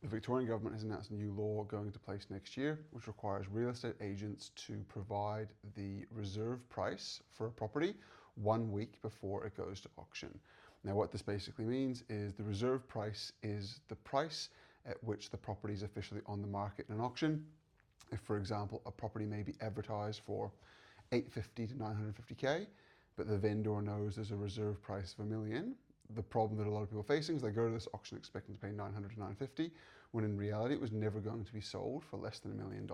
The Victorian government has announced a new law going into place next year, which requires real estate agents to provide the reserve price for a property 1 week before it goes to auction. Now, what this basically means is the reserve price is the price at which the property is officially on the market in an auction. If, for example, a property may be advertised for 850 to 950k, but the vendor knows there's a reserve price of $1 million, the problem that a lot of people are facing is they go to this auction expecting to pay 900 to 950, when in reality it was never going to be sold for less than $1 million.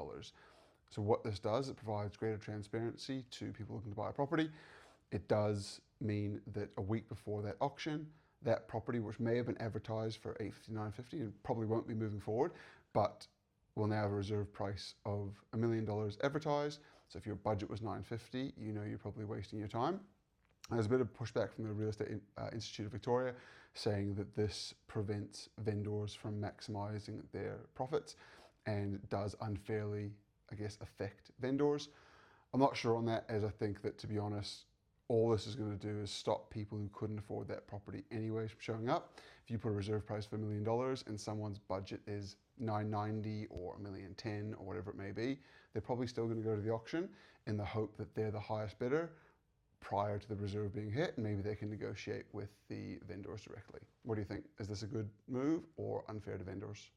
So what this does, it provides greater transparency to people looking to buy a property. It does mean that a week before that auction, that property, which may have been advertised for 850, 950, and probably won't be moving forward, but will now have a reserve price of $1 million advertised. So if your budget was 950, you know you're probably wasting your time. There's a bit of pushback from the Real Estate Institute of Victoria saying that this prevents vendors from maximising their profits and does unfairly, I guess, affect vendors. I'm not sure on that, as I think that, to be honest, all this is going to do is stop people who couldn't afford that property anyways from showing up. If you put a reserve price of $1 million and someone's budget is $990 or $1,010,000 or whatever it may be, they're probably still going to go to the auction in the hope that they're the highest bidder prior to the reserve being hit, and maybe they can negotiate with the vendors directly. What do you think? Is this a good move or unfair to vendors?